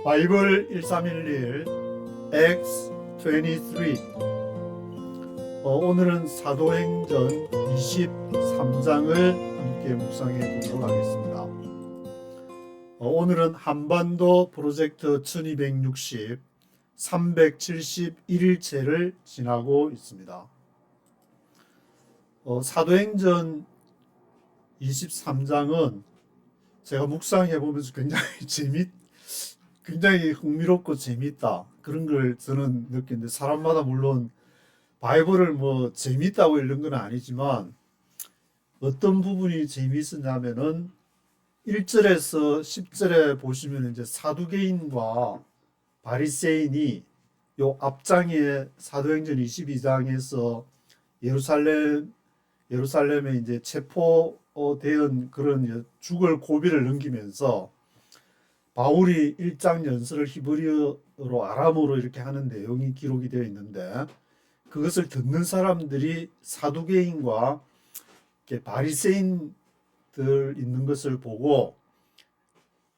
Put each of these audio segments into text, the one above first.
바이블 1311 Acts 23. 오늘은 사도행전 23장을 함께 묵상해 보도록 하겠습니다. 오늘은 한반도 프로젝트 1260 371일째를 지나고 있습니다. 사도행전 23장은 제가 묵상해 보면서 굉장히 흥미롭고 재밌다, 그런 걸 저는 느끼는데, 사람마다 물론 바이블을 뭐 재밌다고 읽는 건 아니지만 어떤 부분이 재미있었냐면은 1절에서 10절에 보시면 이제 사두개인과 바리새인이 요 앞장에 사도행전 22장에서 예루살렘에 이제 체포된 그런 죽을 고비를 넘기면서 바울이 일장 연설을 히브리어로 아람어로 이렇게 하는 내용이 기록이 되어 있는데, 그것을 듣는 사람들이 사두개인과 바리새인들 있는 것을 보고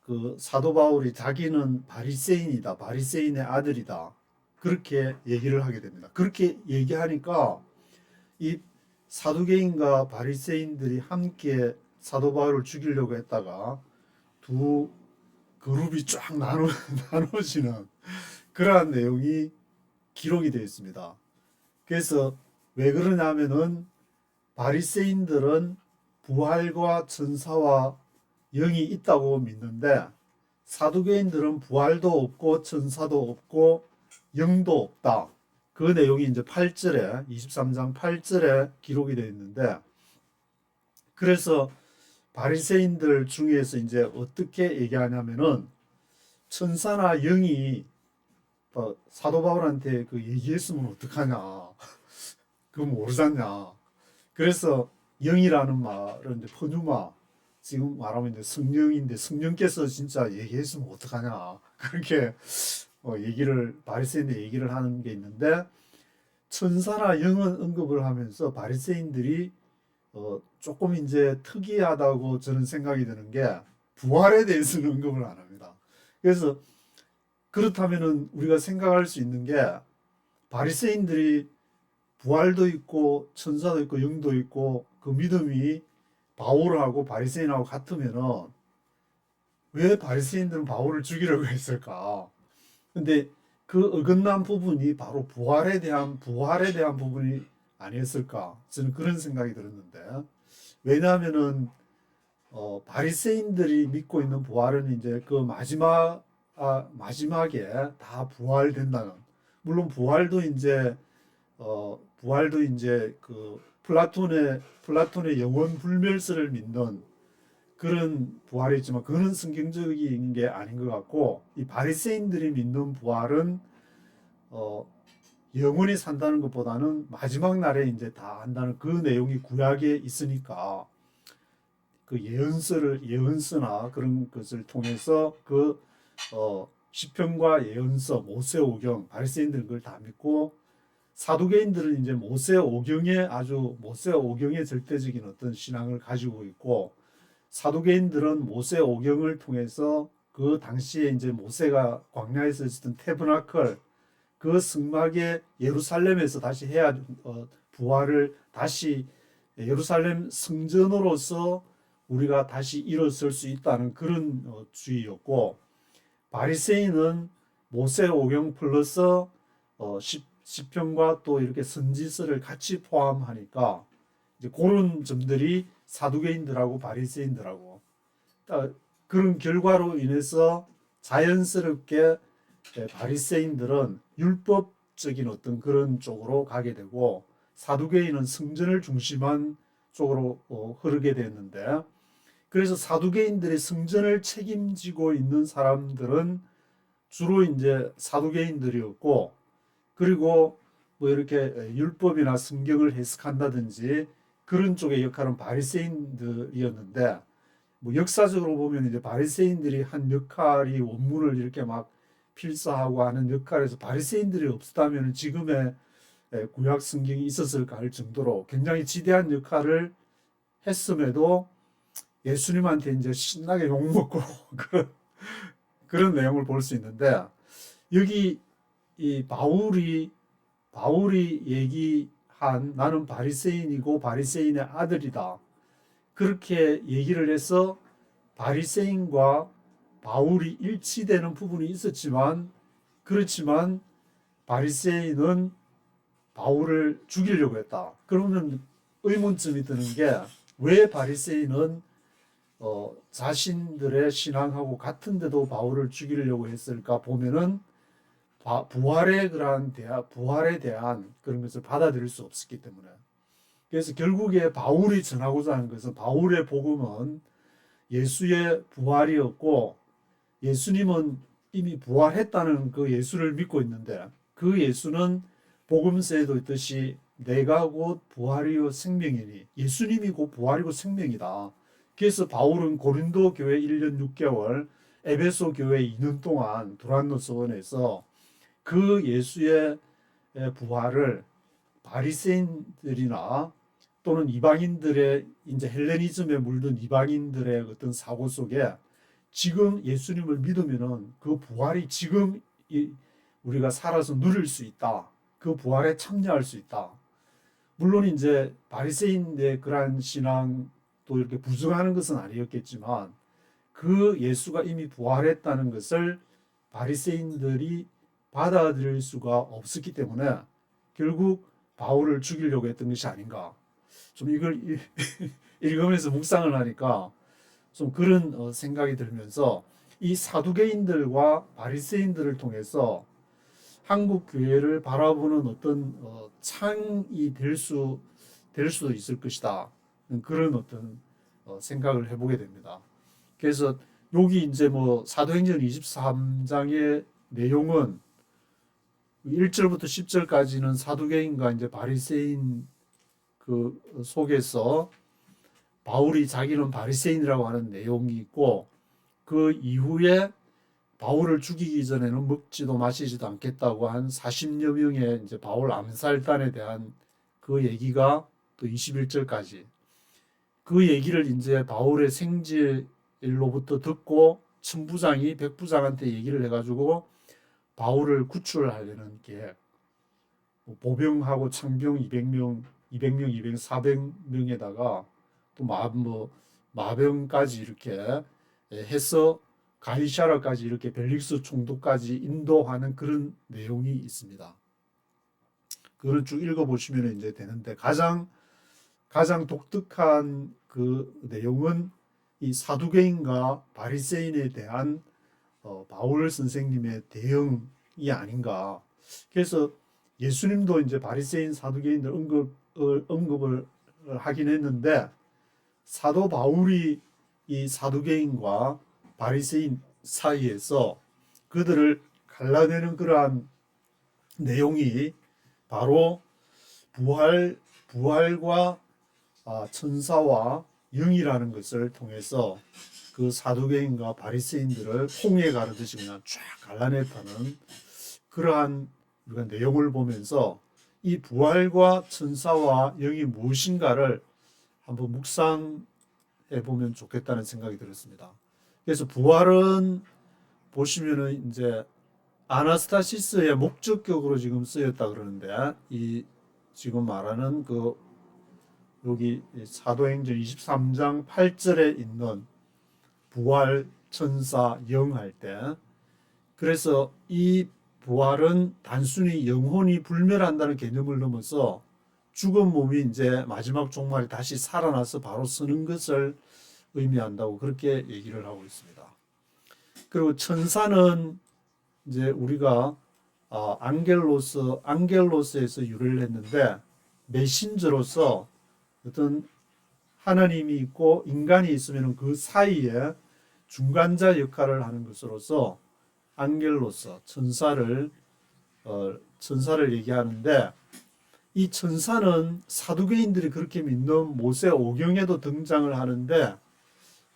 그 사도 바울이 자기는 바리새인이다, 바리새인의 아들이다, 그렇게 얘기를 하게 됩니다. 그렇게 얘기하니까 이 사두개인과 바리새인들이 함께 사도 바울을 죽이려고 했다가 두 그룹이 쫙 나눠지는 그러한 내용이 기록이 되어 있습니다. 그래서 왜 그러냐면은 바리새인들은 부활과 천사와 영이 있다고 믿는데, 사두개인들은 부활도 없고 천사도 없고 영도 없다. 그 내용이 이제 8절에 23장 8절에 기록이 되어 있는데, 그래서 바리새인들 중에서 이제 어떻게 얘기하냐면은 천사나 영이 사도 바울한테 그 얘기했으면 어떡하냐, 그거 모르잖냐. 그래서 영이라는 말은 이제 퍼누마, 지금 말하면 이제 성령인데, 성령께서 진짜 얘기했으면 어떡하냐, 그렇게 바리새인들 얘기를 하는 게 있는데, 천사나 영은 언급을 하면서 바리새인들이 조금 이제 특이하다고 저는 생각이 드는 게, 부활에 대해서는 언급을 안 합니다. 그래서 그렇다면은 우리가 생각할 수 있는 게, 바리새인들이 부활도 있고 천사도 있고 영도 있고 그 믿음이 바울하고 바리새인하고 같으면은 왜 바리새인들은 바울을 죽이려고 했을까? 근데 그 어긋난 부분이 바로 부활에 대한 부분이 아니었을까? 저는 그런 생각이 들었는데, 왜냐하면은 바리새인들이 믿고 있는 부활은 이제 그 마지막에 다 부활된다는, 물론 부활도 이제 그 플라톤의 영원 불멸설을 믿는 그런 부활이 있지만, 그거는 성경적인 게 아닌 것 같고, 이 바리새인들이 믿는 부활은 어, 영원히 산다는 것보다는 마지막 날에 이제 다 한다는 그 내용이 구약에 있으니까, 그 예언서나 그런 것을 통해서 그 시편과 예언서, 모세오경, 바리새인들은 그걸 다 믿고, 사두개인들은 이제 모세오경의 절대적인 어떤 신앙을 가지고 있고, 사두개인들은 모세오경을 통해서 그 당시에 이제 모세가 광야에서 있었던 태브나클, 그 성막에 예루살렘에서 다시 해야 부활을 다시 예루살렘 성전으로서 우리가 다시 일어설 수 있다는 그런 주의였고, 바리새인은 모세오경 플러스 시편과 또 이렇게 선지서를 같이 포함하니까 이제 그런 점들이 사두개인들하고 바리새인들하고 그런 결과로 인해서 자연스럽게 바리새인들은 율법적인 어떤 그런 쪽으로 가게 되고, 사두개인은 성전을 중심한 쪽으로 흐르게 됐는데, 그래서 사두개인들의 성전을 책임지고 있는 사람들은 주로 이제 사두개인들이었고, 그리고 뭐 이렇게 율법이나 성경을 해석한다든지 그런 쪽의 역할은 바리새인들이었는데, 뭐 역사적으로 보면 이제 바리새인들이 한 역할이 원문을 이렇게 막 필사하고 하는 역할에서 바리새인들이 없었다면 지금의 구약 성경이 있었을까 할 정도로 굉장히 지대한 역할을 했음에도 예수님한테 이제 신나게 욕먹고 그런 그런 내용을 볼 수 있는데 여기 이 바울이 얘기한 나는 바리새인이고 바리새인의 아들이다. 그렇게 얘기를 해서 바리새인과 바울이 일치되는 부분이 있었지만 그렇지만 바리새인은 바울을 죽이려고 했다. 그러면 의문점이 드는 게 왜 바리새인은 자신들의 신앙하고 같은데도 바울을 죽이려고 했을까 보면은 부활에 대한 그런 것을 받아들일 수 없었기 때문에. 그래서 결국에 바울이 전하고자 하는 것은 바울의 복음은 예수의 부활이었고 예수님은 이미 부활했다는 그 예수를 믿고 있는데 그 예수는 복음서에도 있듯이 내가 곧 부활이요 생명이니 예수님이 곧 부활이고 생명이다. 그래서 바울은 고린도 교회 1년 6개월, 에베소 교회 2년 동안 두란노 서원에서 그 예수의 부활을 바리새인들이나 또는 이방인들의 이제 헬레니즘에 물든 이방인들의 어떤 사고 속에 지금 예수님을 믿으면은 그 부활이 지금 우리가 살아서 누릴 수 있다. 그 부활에 참여할 수 있다. 물론 이제 바리새인의 그러한 신앙도 이렇게 부정하는 것은 아니었겠지만 그 예수가 이미 부활했다는 것을 바리새인들이 받아들일 수가 없었기 때문에 결국 바울을 죽이려고 했던 것이 아닌가. 좀 이걸 읽으면서 묵상을 하니까 좀 그런 생각이 들면서 이 사두개인들과 바리새인들을 통해서 한국 교회를 바라보는 어떤 창이 될 수도 있을 것이다. 그런 어떤 생각을 해보게 됩니다. 그래서 여기 이제 뭐 사도행전 23장의 내용은 1절부터 10절까지는 사두개인과 이제 바리새인 그 속에서 바울이 자기는 바리새인이라고 하는 내용이 있고 그 이후에 바울을 죽이기 전에는 먹지도 마시지도 않겠다고 한 40여 명의 이제 바울 암살단에 대한 그 얘기가 또 21절까지 그 얘기를 이제 바울의 생질로부터 듣고 천부장이 백부장한테 얘기를 해가지고 바울을 구출하려는 계획. 보병하고 창병 200명, 400명에다가 또 마병까지 이렇게 해서 가이사라까지 이렇게 벨릭스 총독까지 인도하는 그런 내용이 있습니다. 그걸 쭉 읽어보시면 이제 되는데 가장 독특한 그 내용은 이 사두개인과 바리새인에 대한 바울 선생님의 대응이 아닌가. 그래서 예수님도 이제 바리새인 사두개인들 언급을 하긴 했는데 사도 바울이 이 사두개인과 바리새인 사이에서 그들을 갈라내는 그러한 내용이 바로 부활과 천사와 영이라는 것을 통해서 그 사두개인과 바리새인들을 홍해 가르듯이 그냥 쫙 갈라냈다는 그러한 우리가 내용을 보면서 이 부활과 천사와 영이 무엇인가를 한번 묵상해 보면 좋겠다는 생각이 들었습니다. 그래서 부활은 보시면은 이제 아나스타시스의 목적격으로 지금 쓰였다 그러는데 이 지금 말하는 그 여기 사도행전 23장 8절에 있는 부활, 천사, 영 할 때 그래서 이 부활은 단순히 영혼이 불멸한다는 개념을 넘어서 죽은 몸이 이제 마지막 종말에 다시 살아나서 바로 서는 것을 의미한다고 그렇게 얘기를 하고 있습니다. 그리고 천사는 이제 우리가 안겔로스에서 유래를 했는데 메신저로서 어떤 하나님이 있고 인간이 있으면 그 사이에 중간자 역할을 하는 것으로서 안겔로스 천사를 얘기하는데 이 천사는 사두개인들이 그렇게 믿는 모세오경에도 등장을 하는데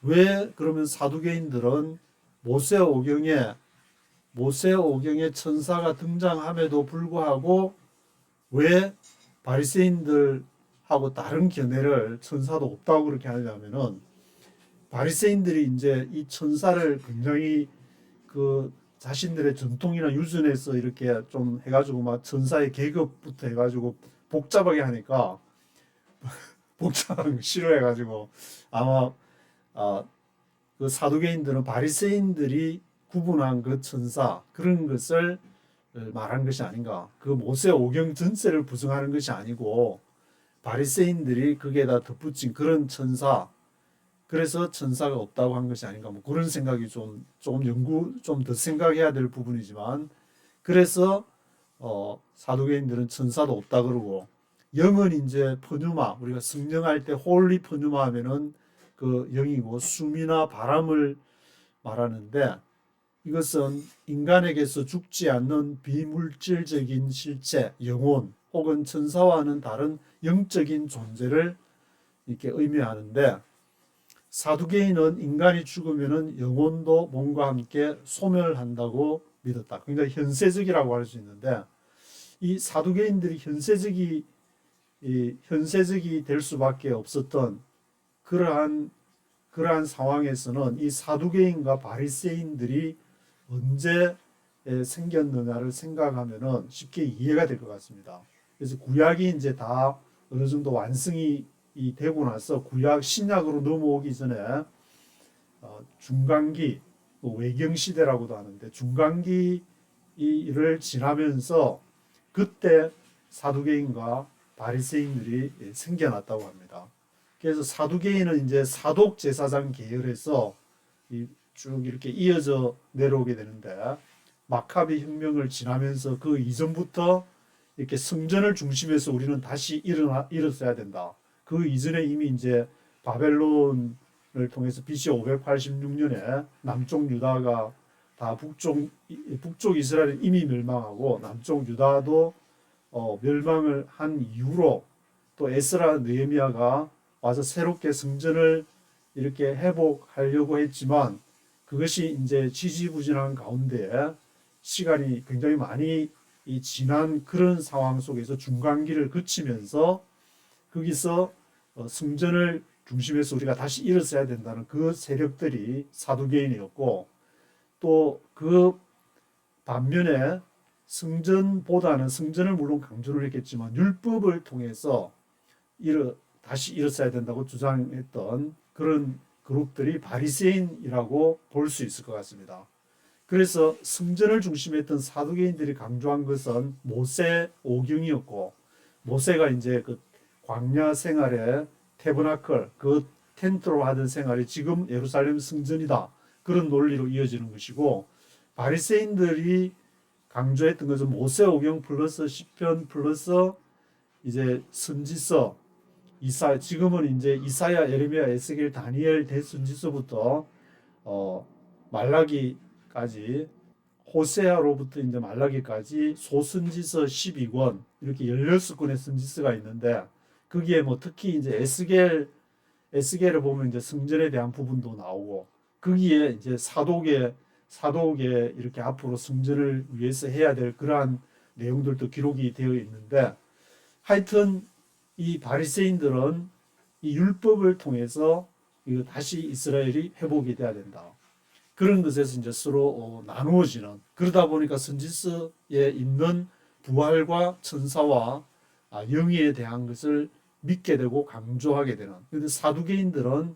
왜 그러면 사두개인들은 모세오경에 천사가 등장함에도 불구하고 왜 바리새인들하고 다른 견해를 천사도 없다고 그렇게 하냐면은 바리새인들이 이제 이 천사를 굉장히 그 자신들의 전통이나 유전에서 이렇게 좀 해가지고 막 천사의 계급부터 해가지고 복잡하게 하니까 복잡한 거 싫어해가지고 아마 그 사두개인들은 바리새인들이 구분한 그 천사 그런 것을 말한 것이 아닌가. 그 모세 오경 전체를 부정하는 것이 아니고 바리새인들이 거기에다 덧붙인 그런 천사, 그래서 천사가 없다고 한 것이 아닌가. 뭐 그런 생각이 조금 연구 좀 더 생각해야 될 부분이지만, 그래서 사두개인들은 천사도 없다 그러고, 영은 이제 퍼뉴마, 우리가 성령할 때 홀리 퍼뉴마 하면은 그 영이고, 숨이나 바람을 말하는데, 이것은 인간에게서 죽지 않는 비물질적인 실체, 영혼 혹은 천사와는 다른 영적인 존재를 이렇게 의미하는데, 사두개인은 인간이 죽으면은 영혼도 몸과 함께 소멸한다고 믿었다. 굉장히 현세적이라고 할 수 있는데, 이 사두개인들이 현세적이 될 수밖에 없었던 그러한 상황에서는 이 사두개인과 바리새인들이 언제 생겼느냐를 생각하면은 쉽게 이해가 될 것 같습니다. 그래서 구약이 이제 다 어느 정도 완성이 되고 나서 구약 신약으로 넘어오기 전에 중간기, 외경 시대라고도 하는데 중간기를 지나면서 그때 사두개인과 바리새인들이 생겨났다고 합니다. 그래서 사두개인은 이제 사독 제사장 계열에서 쭉 이렇게 이어져 내려오게 되는데, 마카비 혁명을 지나면서 그 이전부터 이렇게 성전을 중심에서 우리는 다시 일어서야 된다. 그 이전에 이미 이제 바벨론을 통해서 BC 586년에 남쪽 유다가 다 북쪽 이스라엘은 이미 멸망하고 남쪽 유다도 멸망을 한 이후로 또 에스라 느헤미야가 와서 새롭게 성전을 이렇게 회복하려고 했지만, 그것이 이제 지지부진한 가운데 시간이 굉장히 많이 지난 그런 상황 속에서 중간기를 거치면서 거기서 성전을 중심에서 우리가 다시 일어서야 된다는 그 세력들이 사두개인이었고, 또 그 반면에 성전을 물론 강조를 했겠지만 율법을 통해서 다시 일어서야 된다고 주장했던 그런 그룹들이 바리새인이라고 볼 수 있을 것 같습니다. 그래서 성전을 중심했던 사두개인들이 강조한 것은 모세 오경이었고, 모세가 이제 그 광야 생활에 태버나클, 그 텐트로 하던 생활이 지금 예루살렘 성전이다, 그런 논리로 이어지는 것이고, 바리새인들이 강조했던 것은 모세 오경 플러스 시편 플러스 이제 선지서, 지금은 이제 이사야, 예레미야, 에스겔, 다니엘, 대선지서부터 말라기까지, 호세아로부터 이제 말라기까지 소선지서 12권, 이렇게 16권의 선지서가 있는데, 거기에 뭐 특히 이제 에스겔을 보면 이제 성전에 대한 부분도 나오고, 거기에 이제 사독의 이렇게 앞으로 성전을 위해서 해야 될 그러한 내용들도 기록이 되어 있는데, 하여튼 이 바리새인들은 이 율법을 통해서 다시 이스라엘이 회복이 돼야 된다. 그런 것에서 이제 서로 나누어지는, 그러다 보니까 선지서에 있는 부활과 천사와 영예에 대한 것을 믿게 되고 강조하게 되는. 그런데 사두개인들은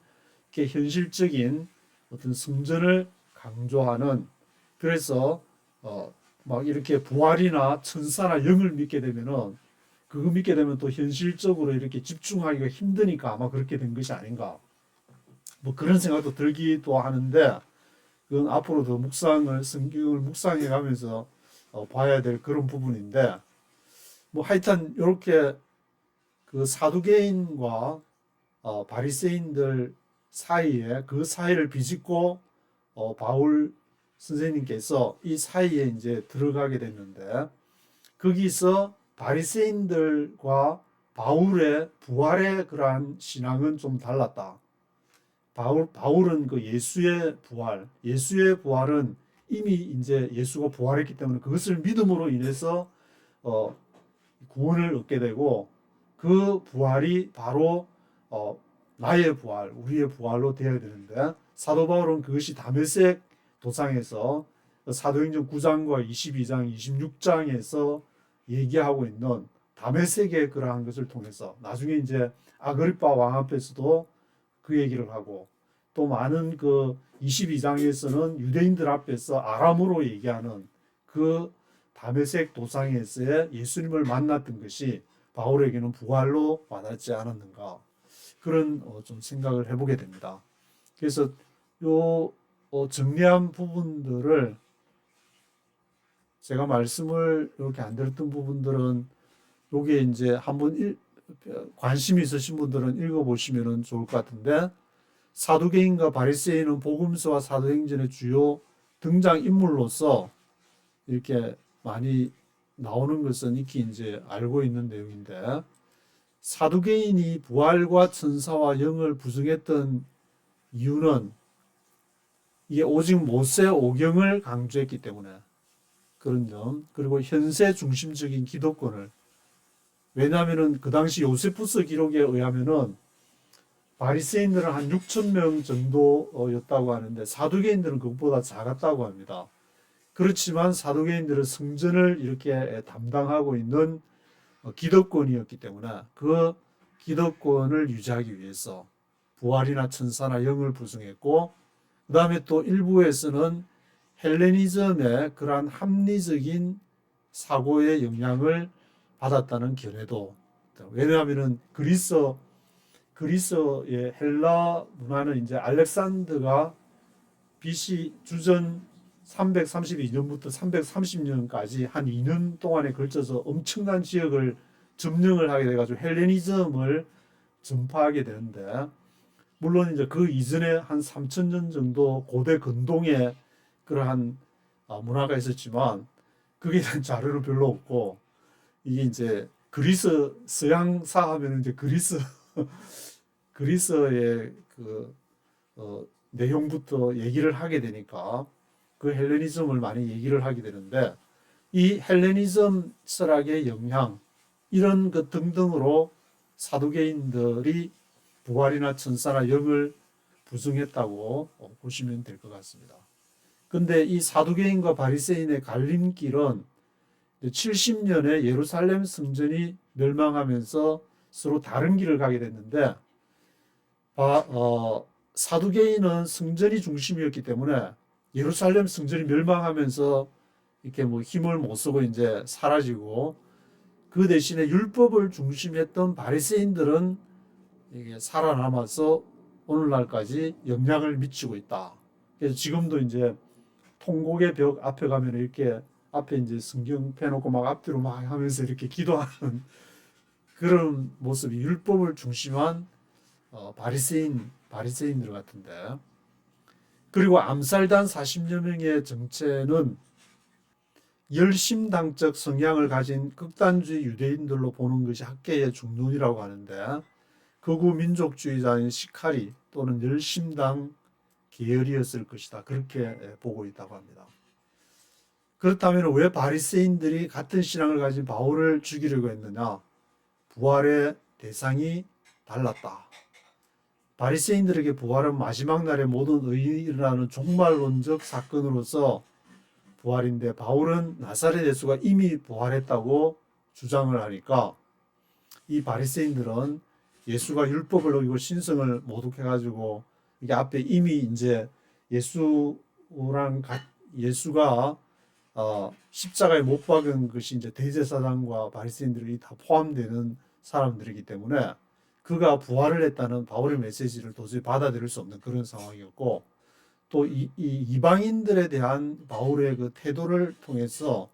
이렇게 현실적인 어떤 성전을 강조하는, 그래서 막 이렇게 부활이나 천사나 영을 믿게 되면은, 그거 믿게 되면 또 현실적으로 이렇게 집중하기가 힘드니까 아마 그렇게 된 것이 아닌가, 뭐 그런 생각도 들기도 하는데, 그건 앞으로 더 성경을 묵상해 가면서 봐야 될 그런 부분인데, 뭐 하여튼 이렇게 그 사두개인과 바리새인들 사이에, 그 사이를 비집고 바울 선생님께서 이 사이에 이제 들어가게 됐는데, 거기서 바리새인들과 바울의 부활의 그러한 신앙은 좀 달랐다. 바울은 그 예수의 부활은 이미 이제 예수가 부활했기 때문에 그것을 믿음으로 인해서 구원을 얻게 되고, 그 부활이 바로 나의 부활, 우리의 부활로 되어야 되는데, 사도 바울은 그것이 다메섹 도상에서 사도행전 9장과 22장, 26장에서 얘기하고 있는 다메섹의 그러한 것을 통해서 나중에 이제 아그리파 왕 앞에서도 그 얘기를 하고 또 많은 그 22장에서는 유대인들 앞에서 아람어로 얘기하는 그 다메섹 도상에서의 예수님을 만났던 것이 바울에게는 부활로 와닿지 않았는가 그런 좀 생각을 해보게 됩니다. 그래서 요 정리한 부분들을 제가 말씀을 이렇게 안 드렸던 부분들은 요게 이제 한번 관심 있으신 분들은 읽어보시면 좋을 것 같은데 사두개인과 바리새인은 복음서와 사도행전의 주요 등장 인물로서 이렇게 많이 나오는 것은 익히 이제 알고 있는 내용인데 사두개인이 부활과 천사와 영을 부정했던 이유는 이게 오직 모세 오경을 강조했기 때문에 그런 점 그리고 현세 중심적인 기독권을 왜냐하면은 그 당시 요세푸스 기록에 의하면은 바리새인들은 한 6천 명 정도였다고 하는데 사두개인들은 그것보다 작았다고 합니다. 그렇지만 사두개인들은 성전을 이렇게 담당하고 있는 기득권이었기 때문에 그 기득권을 유지하기 위해서 부활이나 천사나 영을 부정했고 그 다음에 또 일부에서는 헬레니즘의 그러한 합리적인 사고의 영향을 받았다는 견해도 왜냐하면은 그리스의 헬라 문화는 이제 알렉산더가 BC 주전 332년부터 330년까지 한 2년 동안에 걸쳐서 엄청난 지역을 점령을 하게 돼가지고 헬레니즘을 전파하게 되는데 물론 이제 그 이전에 한 3000년 정도 고대 근동에 그러한 문화가 있었지만 그게 대한 자료는 별로 없고 이게 이제 그리스 서양사 하면 이제 그리스의 그 내용부터 얘기를 하게 되니까 그 헬레니즘을 많이 얘기를 하게 되는데 이 헬레니즘 철학의 영향 이런 것 등등으로 사두개인들이 부활이나 천사나 영을 부정했다고 보시면 될 것 같습니다. 근데 이 사두개인과 바리새인의 갈림길은 70년에 예루살렘 성전이 멸망하면서 서로 다른 길을 가게 됐는데 사두개인은 성전이 중심이었기 때문에 예루살렘 성전이 멸망하면서 이렇게 뭐 힘을 못 쓰고 이제 사라지고 그 대신에 율법을 중심했던 바리새인들은 이게 살아남아서 오늘날까지 영향을 미치고 있다. 그래서 지금도 이제 통곡의 벽 앞에 가면 이렇게 앞에 이제 성경 펴놓고 막 앞뒤로 막 하면서 이렇게 기도하는 그런 모습이 율법을 중심한 바리새인들 같은데 그리고 암살단 40여 명의 정체는 열심당적 성향을 가진 극단주의 유대인들로 보는 것이 학계의 중론이라고 하는데 극우 민족주의자인 시카리 또는 열심당 계열이었을 것이다. 그렇게 보고 있다고 합니다. 그렇다면 왜 바리새인들이 같은 신앙을 가진 바울을 죽이려고 했느냐? 부활의 대상이 달랐다. 바리새인들에게 부활은 마지막 날에 모든 의인이 일어나는 종말론적 사건으로서 부활인데 바울은 나사렛 예수가 이미 부활했다고 주장을 하니까 이 바리새인들은 예수가 율법을 어기고 신성을 모독해가지고 이게 앞에 이미 이제 예수가 십자가에 못 박은 것이 이제 대제사장과 바리새인들이 다 포함되는 사람들이기 때문에 그가 부활을 했다는 바울의 메시지를 도저히 받아들일 수 없는 그런 상황이었고 또 이방인들에 대한 바울의 그 태도를 통해서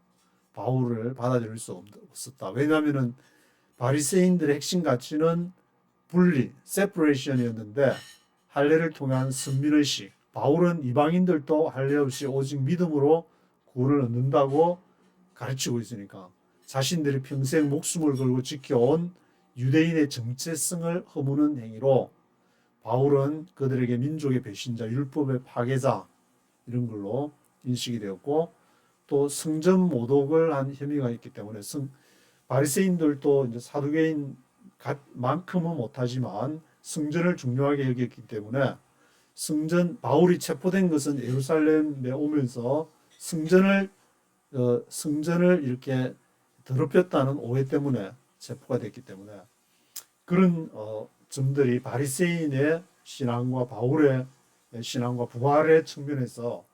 바울을 받아들일 수 없었다. 왜냐하면은 바리새인들의 핵심 가치는 분리, separation이었는데 할례를 통한 선민의식. 바울은 이방인들도 할례 없이 오직 믿음으로 구원을 얻는다고 가르치고 있으니까 자신들이 평생 목숨을 걸고 지켜온 유대인의 정체성을 허무는 행위로 바울은 그들에게 민족의 배신자, 율법의 파괴자 이런 걸로 인식이 되었고 또 성전 모독을 한 혐의가 있기 때문에 바리새인들도 이제 사두개인만큼은 못하지만 성전을 중요하게 여겼기 때문에 바울이 체포된 것은 예루살렘에 오면서 성전을 이렇게 더럽혔다는 오해 때문에 체포가 됐기 때문에 그런 점들이 바리새인의 신앙과 바울의 신앙과 부활의 측면에서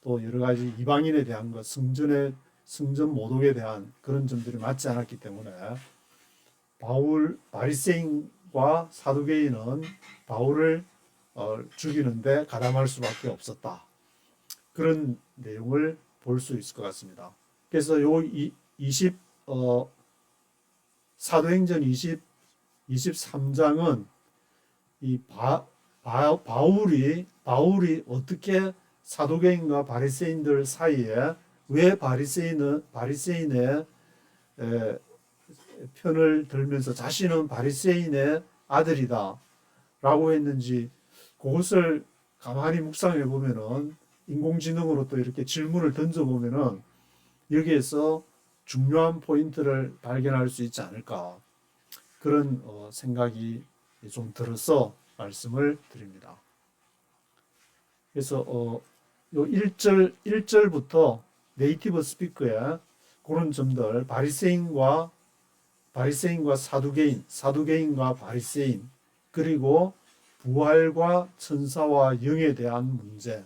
또 여러 가지 이방인에 대한 것, 성전 모독에 대한 그런 점들이 맞지 않았기 때문에 바리새인과 사두개인은 바울을 죽이는데 가담할 수밖에 없었다. 그런 내용을 볼 수 있을 것 같습니다. 그래서 사도행전 23장은 이 바울이 어떻게 사두개인과 바리새인들 사이에 왜 바리새인의 편을 들면서 자신은 바리새인의 아들이다 라고 했는지 그것을 가만히 묵상해 보면은 인공지능으로 또 이렇게 질문을 던져 보면은 여기에서 중요한 포인트를 발견할 수 있지 않을까 그런 생각이 좀 들어서 말씀을 드립니다. 그래서 요 1절부터 네이티브 스피커의 그런 점들 바리새인과 사두개인과 바리새인 그리고 부활과 천사와 영에 대한 문제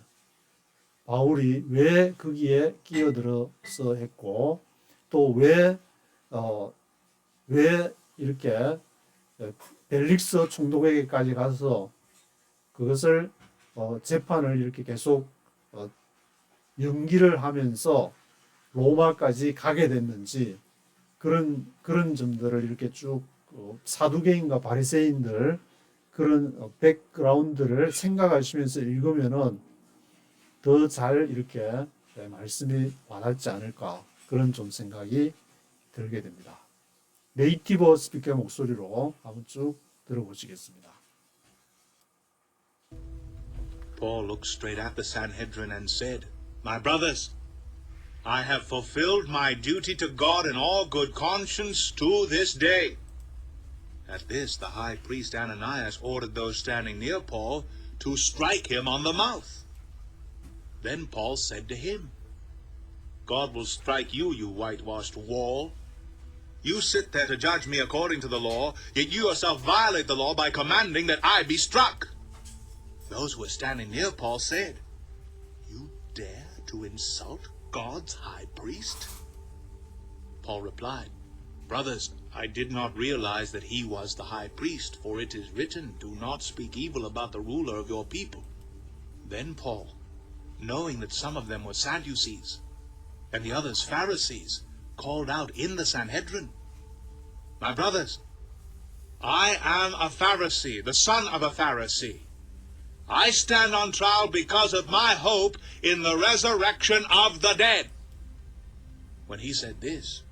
바울이 왜 거기에 끼어들어서 했고 또 왜 이렇게 벨릭스 총독에게까지 가서 그것을 재판을 이렇게 계속 연기를 하면서 로마까지 가게 됐는지 그런 점들을 이렇게 쭉 사두개인과 바리새인들 그런 백그라운드를 생각하시면서 읽으면은 더 잘 이렇게 말씀이 와닿지 않을까 그런 좀 생각이 들게 됩니다. 네이티브 스피커 목소리로 한번 쭉 들어보시겠습니다. Paul looked straight at the Sanhedrin and said, My brothers, I have fulfilled my duty to God in all good conscience to this day. At this, the high priest Ananias ordered those standing near Paul to strike him on the mouth. Then Paul said to him, God will strike you, you whitewashed wall. You sit there to judge me according to the law, yet you yourself violate the law by commanding that I be struck. Those who were standing near Paul said, You dare to insult God's high priest? Paul replied, Brothers, I did not realize that he was the high priest, for it is written, Do not speak evil about the ruler of your people. Then Paul, knowing that some of them were Sadducees, and the others Pharisees, called out in the Sanhedrin, My brothers, I am a Pharisee, the son of a Pharisee. I stand on trial because of my hope in the resurrection of the dead. When he said this,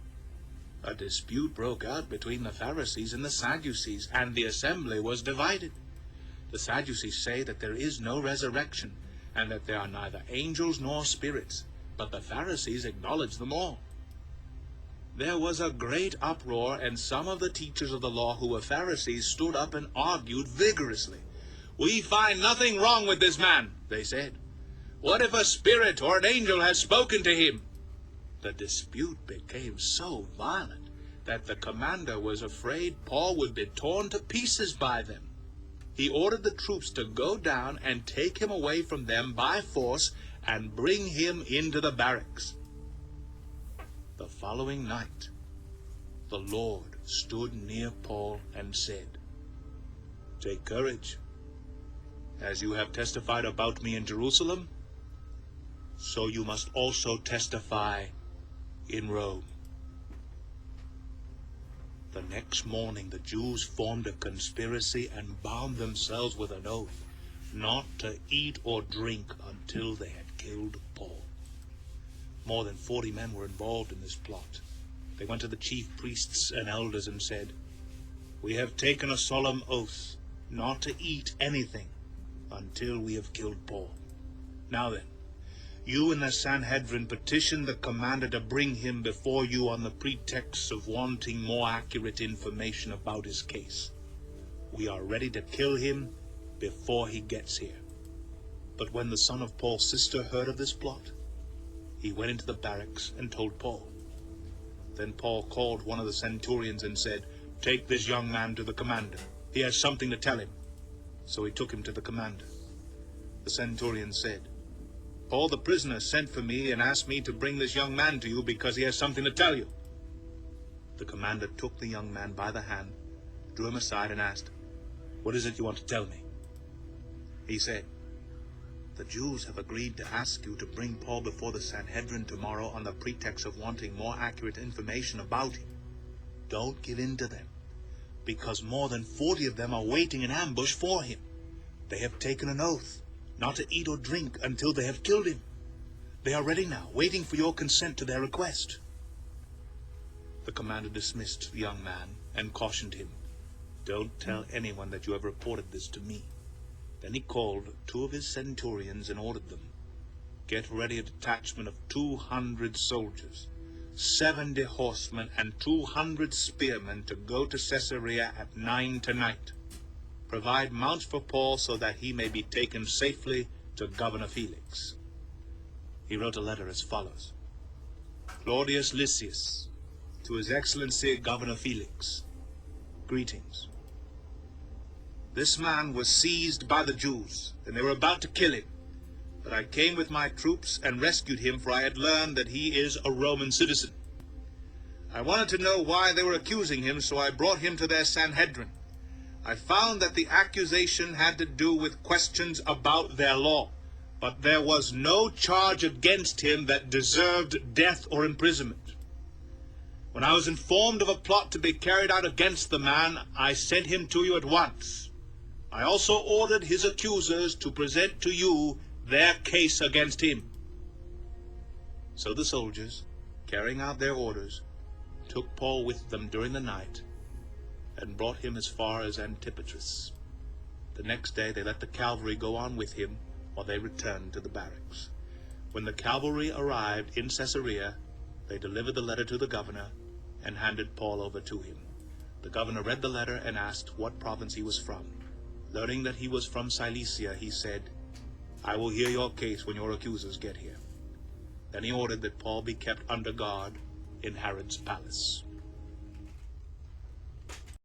a dispute broke out between the Pharisees and the Sadducees, and the assembly was divided. The Sadducees say that there is no resurrection, and that there are neither angels nor spirits, but the Pharisees acknowledge them all. There was a great uproar, and some of the teachers of the law who were Pharisees stood up and argued vigorously. We find nothing wrong with this man, they said. What if a spirit or an angel has spoken to him? The dispute became so violent that the commander was afraid Paul would be torn to pieces by them. He ordered the troops to go down and take him away from them by force and bring him into the barracks. The following night, the Lord stood near Paul and said, Take courage. As you have testified about me in Jerusalem, so you must also testify in Rome. The next morning the Jews formed a conspiracy and bound themselves with an oath not to eat or drink until they had killed Paul. More than 40 men were involved in this plot. They went to the chief priests and elders and said, We have taken a solemn oath not to eat anything until we have killed Paul. Now then, you and the Sanhedrin petitioned the commander to bring him before you on the pretext of wanting more accurate information about his case. We are ready to kill him before he gets here. But when the son of Paul's sister heard of this plot, he went into the barracks and told Paul. Then Paul called one of the centurions and said, "Take this young man to the commander. He has something to tell him." So he took him to the commander. The centurion said, "Paul the prisoner sent for me and asked me to bring this young man to you because he has something to tell you." The commander took the young man by the hand, drew him aside and asked, "What is it you want to tell me?" He said, "The Jews have agreed to ask you to bring Paul before the Sanhedrin tomorrow on the pretext of wanting more accurate information about him. Don't give in to them, because more than 40 of them are waiting in ambush for him. They have taken an oath not to eat or drink until they have killed him. They are ready now, waiting for your consent to their request." The commander dismissed the young man and cautioned him, "Don't tell anyone that you have reported this to me." Then he called 2 of his centurions and ordered them, "Get ready a detachment of 200 soldiers, 70 horsemen, and 200 spearmen to go to Caesarea at 9 tonight. Provide mounts for Paul so that he may be taken safely to Governor Felix." He wrote a letter as follows: "Claudius Lysias, to His Excellency Governor Felix, greetings. This man was seized by the Jews, and they were about to kill him. But I came with my troops and rescued him, for I had learned that he is a Roman citizen. I wanted to know why they were accusing him, so I brought him to their Sanhedrin. I found that the accusation had to do with questions about their law, but there was no charge against him that deserved death or imprisonment. When I was informed of a plot to be carried out against the man, I sent him to you at once. I also ordered his accusers to present to you their case against him." So the soldiers, carrying out their orders, took Paul with them during the night and brought him as far as Antipatris. The next day they let the cavalry go on with him while they returned to the barracks. When the cavalry arrived in Caesarea, they delivered the letter to the governor and handed Paul over to him. The governor read the letter and asked what province he was from. Learning that he was from Cilicia, he said, "I will hear your case when your accusers get here." Then he ordered that Paul be kept under guard in Herod's palace.